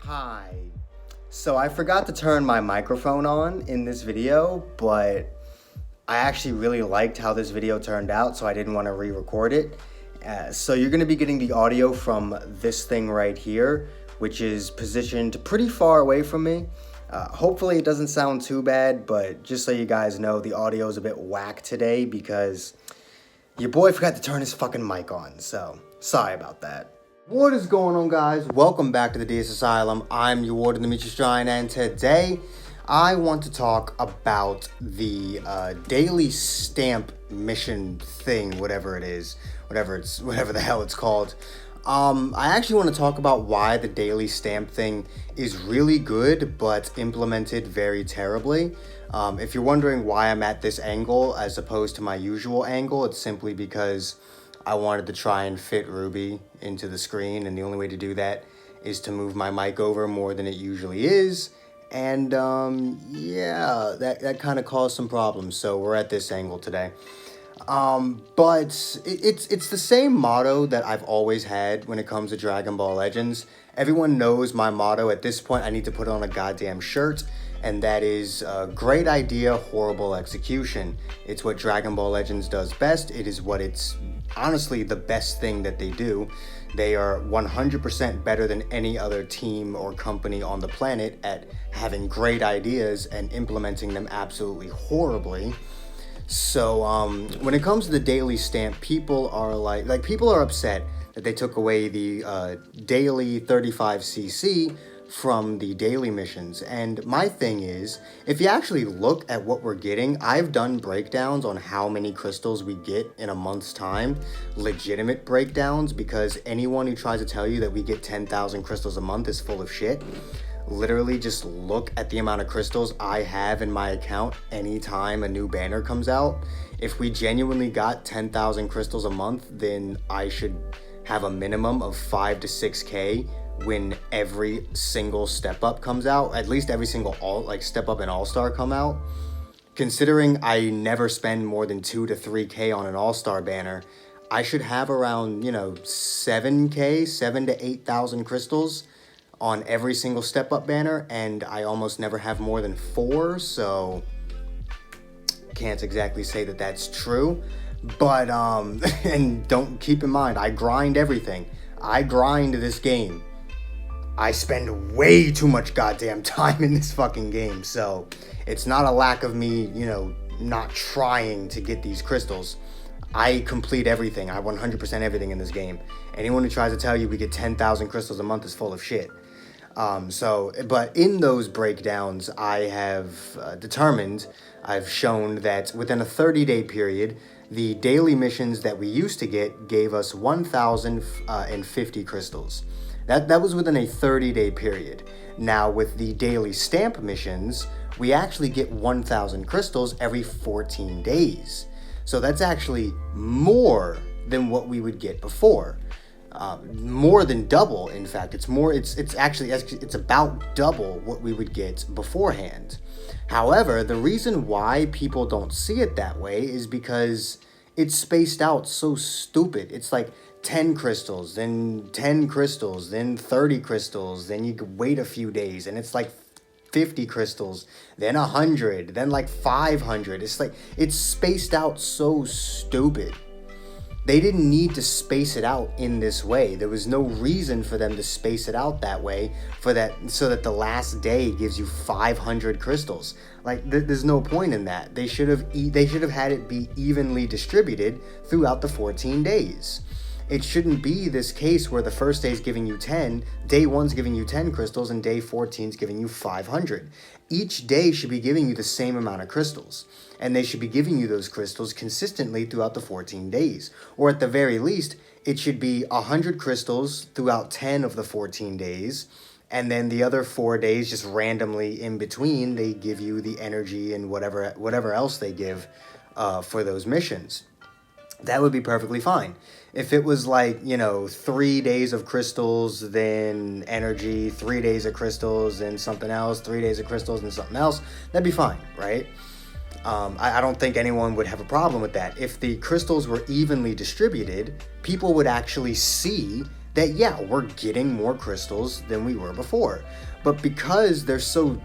Hi. So I forgot to turn my microphone on in this video, but I actually really liked how this video turned out, so I didn't want to re-record it. So you're going to be getting the audio from this thing right here, which is positioned pretty far away from me. Hopefully it doesn't sound too bad, but just so you guys know, the audio is a bit whack today because your boy forgot to turn his fucking mic on, so sorry about that. What is going on, guys? Welcome back to the DS Asylum. I'm your warden, Dimitri Strine, and today I want to talk about the daily stamp mission thing, whatever it is, whatever the hell it's called. I actually want to talk about why the daily stamp thing is really good, but implemented very terribly. If you're wondering why I'm at this angle as opposed to my usual angle, it's simply because I wanted to try and fit Ruby into the screen, and the only way to do that is to move my mic over more than it usually is. And yeah, that kind of caused some problems, so we're at this angle today. But it's the same motto that I've always had when it comes to Dragon Ball Legends. Everyone knows my motto. At this point, I need to put it on a goddamn shirt, and that is great idea, horrible execution. It's what Dragon Ball Legends does best. It is what it's honestly the best thing that they do. They are 100% better than any other team or company on the planet at having great ideas and implementing them absolutely horribly. So when it comes to the daily stamp, people are people are upset that they took away the daily 35cc from the daily missions. And my thing is, if you actually look at what we're getting, I've done breakdowns on how many crystals we get in a month's time, legitimate breakdowns, because anyone who tries to tell you that we get 10,000 crystals a month is full of shit. Literally just look at the amount of crystals I have in my account anytime a new banner comes out. If we genuinely got 10,000 crystals a month, then I should have a minimum of 5 to 6k when every single step up comes out. At least every single step up and all-star come out. Considering I never spend more than 2 to 3k on an all-star banner, I should have around 7k, 7 to 8,000 crystals on every single step up banner, and I almost never have more than 4, so can't exactly say that that's true. But and don't keep in mind, I grind everything. I grind this game. I spend way too much goddamn time in this fucking game, so it's not a lack of me, not trying to get these crystals. I complete everything. I 100% everything in this game. Anyone who tries to tell you we get 10,000 crystals a month is full of shit. But in those breakdowns, I have I've shown that within a 30-day period, the daily missions that we used to get gave us 1,050 crystals. That was within a 30-day period. Now, with the daily stamp missions, we actually get 1,000 crystals every 14 days. So that's actually more than what we would get before. More than double, in fact. It's about double what we would get beforehand. However, the reason why people don't see it that way is because it's spaced out so stupid. It's like 10 crystals, then 10 crystals, then 30 crystals, then you could wait a few days, and it's like 50 crystals, then 100, then like 500. It's spaced out so stupid. They didn't need to space it out in this way. There was no reason for them to space it out that way so that the last day gives you 500 crystals. There's no point in that. They should have had it be evenly distributed throughout the 14 days. It shouldn't be this case where the first day is giving you 10, day 1's giving you 10 crystals, and day 14's giving you 500. Each day should be giving you the same amount of crystals, and they should be giving you those crystals consistently throughout the 14 days. Or at the very least, it should be 100 crystals throughout 10 of the 14 days, and then the other 4 days, just randomly in between, they give you the energy and whatever else they give for those missions. That would be perfectly fine. If it was 3 days of crystals, then energy, 3 days of crystals, then something else, 3 days of crystals, and something else, that'd be fine, right? I don't think anyone would have a problem with that. If the crystals were evenly distributed, people would actually see that, yeah, we're getting more crystals than we were before. But because they're so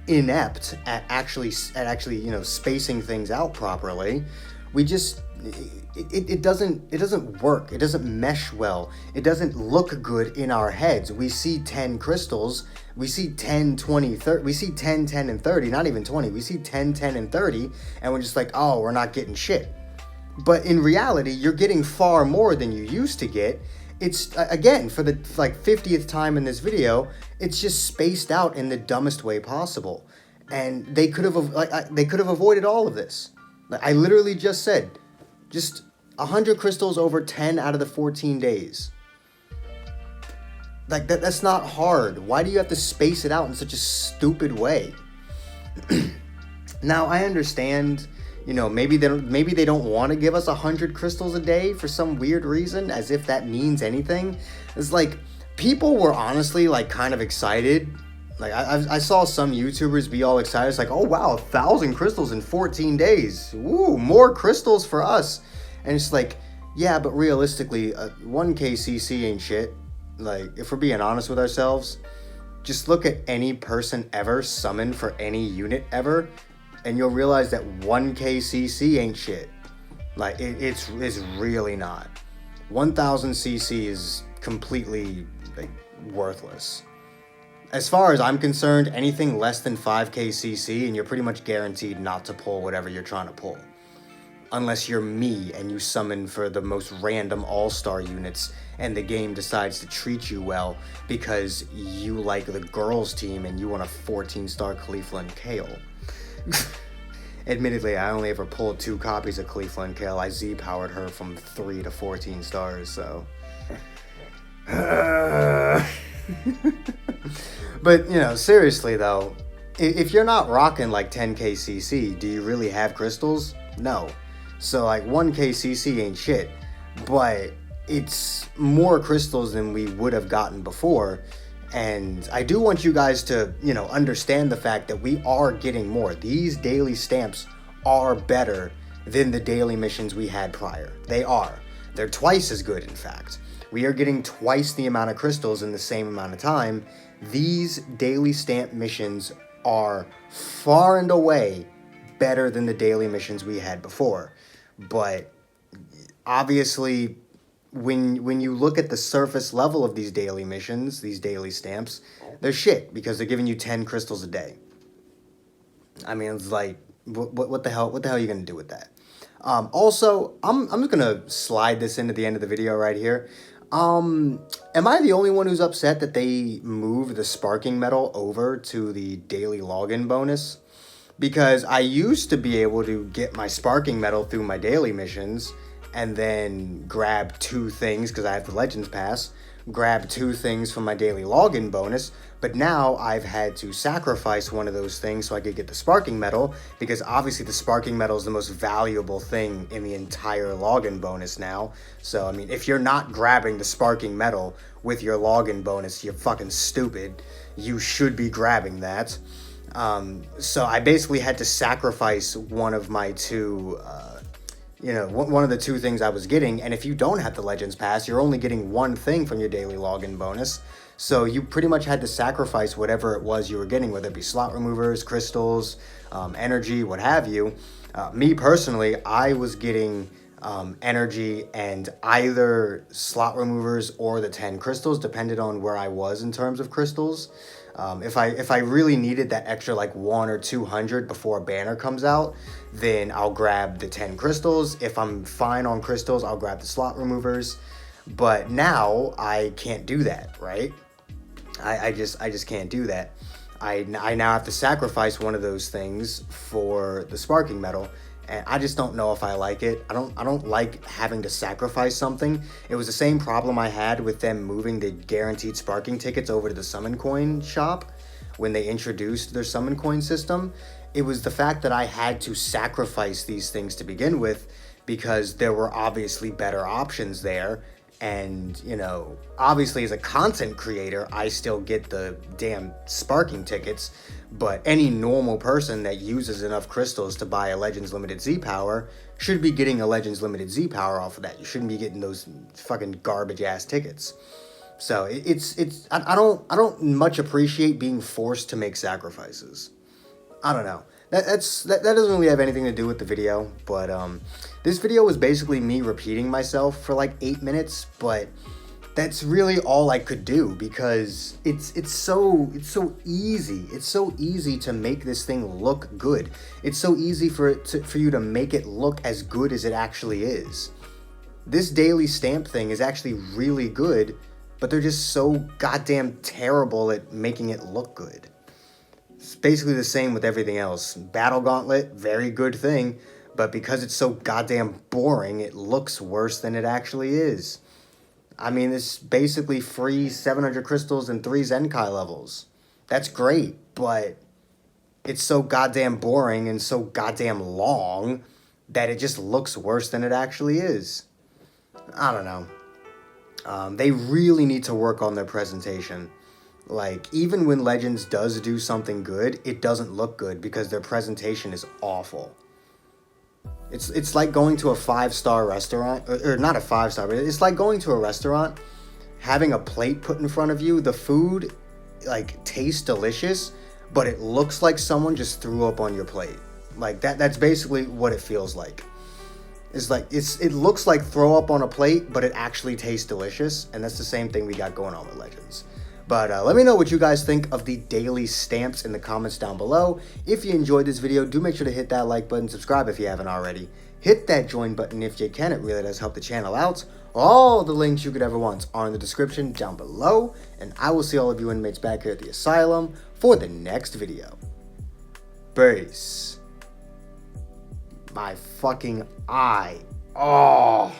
inept at actually spacing things out properly, we just it doesn't work. It doesn't mesh well. It doesn't look good in our heads. We see 10 crystals, we see 10, 20, 30, we see 10, 10, and 30, not even 20. We see 10, 10, and 30, and we're just like, oh, we're not getting shit. But in reality, you're getting far more than you used to get. It's, again, for the 50th time in this video, it's just spaced out in the dumbest way possible. And they could have avoided all of this. I literally just said, just 100 crystals over 10 out of the 14 days. That's not hard. Why do you have to space it out in such a stupid way? Now, I understand, maybe they don't want to give us 100 crystals a day for some weird reason, as if that means anything. It's like, people were honestly, kind of excited. I saw some YouTubers be all excited. It's like, oh wow, 1,000 crystals in 14 days. Woo, more crystals for us. And it's like, yeah, but realistically, 1k CC ain't shit. If we're being honest with ourselves, just look at any person ever summoned for any unit ever, and you'll realize that 1k CC ain't shit. It's really not. 1,000 CC is completely worthless. As far as I'm concerned, anything less than 5k CC and you're pretty much guaranteed not to pull whatever you're trying to pull. Unless you're me and you summon for the most random all-star units and the game decides to treat you well because you like the girls team and you want a 14-star Cleveland Kale. Admittedly, I only ever pulled 2 copies of Cleveland Kale. I Z-powered her from 3 to 14 stars, so... But, seriously though, if you're not rocking 10k CC, do you really have crystals? No. So 1k CC ain't shit, but it's more crystals than we would have gotten before. And I do want you guys to, understand the fact that we are getting more. These daily stamps are better than the daily missions we had prior. They are. They're twice as good, in fact. We are getting twice the amount of crystals in the same amount of time. These daily stamp missions are far and away better than the daily missions we had before. But obviously, when you look at the surface level of these daily missions, these daily stamps, they're shit because they're giving you 10 crystals a day. I mean, it's like, what the hell are you going to do with that? Also, I'm just going to slide this into the end of the video right here. Am I the only one who's upset that they moved the sparking medal over to the daily login bonus? Because I used to be able to get my sparking medal through my daily missions and then grab 2 things because I have the Legends Pass, grab 2 things from my daily login bonus, but now I've had to sacrifice one of those things so I could get the sparking medal, because obviously the sparking medal is the most valuable thing in the entire login bonus now. So, I mean, if you're not grabbing the sparking medal with your login bonus, you're fucking stupid. You should be grabbing that. So I basically had to sacrifice one of my 2, one of the 2 things I was getting. And if you don't have the Legends Pass, you're only getting 1 thing from your daily login bonus. So you pretty much had to sacrifice whatever it was you were getting, whether it be slot removers, crystals, energy, what have you. Me personally, I was getting energy and either slot removers or the 10 crystals, depended on where I was in terms of crystals. If I really needed that extra 1 or 200 before a banner comes out, then I'll grab the 10 crystals. If I'm fine on crystals, I'll grab the slot removers. But now I can't do that, right? I just can't do that. I now have to sacrifice one of those things for the sparking medal, and I just don't know if I like it. I don't like having to sacrifice something. It was the same problem I had with them moving the guaranteed sparking tickets over to the summon coin shop when they introduced their summon coin system. It was the fact that I had to sacrifice these things to begin with because there were obviously better options there. And, obviously as a content creator, I still get the damn sparking tickets, but any normal person that uses enough crystals to buy a Legends Limited Z-Power should be getting a Legends Limited Z-Power off of that. You shouldn't be getting those fucking garbage-ass tickets. So I don't much appreciate being forced to make sacrifices. I don't know. That doesn't really have anything to do with the video, but this video was basically me repeating myself for like 8 minutes, but that's really all I could do because it's so easy. It's so easy to make this thing look good. It's so easy for you to make it look as good as it actually is. This daily stamp thing is actually really good, but they're just so goddamn terrible at making it look good. It's basically the same with everything else. Battle Gauntlet, very good thing, but because it's so goddamn boring, it looks worse than it actually is. I mean, it's basically free 700 crystals and 3 Zenkai levels. That's great, but it's so goddamn boring and so goddamn long that it just looks worse than it actually is. I don't know. They really need to work on their presentation. Like, even when Legends does do something good, it doesn't look good because their presentation is awful. It's like going to a 5-star restaurant, or not a 5-star, but it's like going to a restaurant, having a plate put in front of you. The food, like, tastes delicious, but it looks like someone just threw up on your plate. Like, that's basically what it feels like. It's like, it looks like throw up on a plate, but it actually tastes delicious, and that's the same thing we got going on with Legends. But let me know what you guys think of the daily stamps in the comments down below. If you enjoyed this video, do make sure to hit that like button, subscribe if you haven't already. Hit that join button if you can, it really does help the channel out. All the links you could ever want are in the description down below, and I will see all of you inmates back here at the asylum for the next video. Peace. My fucking eye. Oh.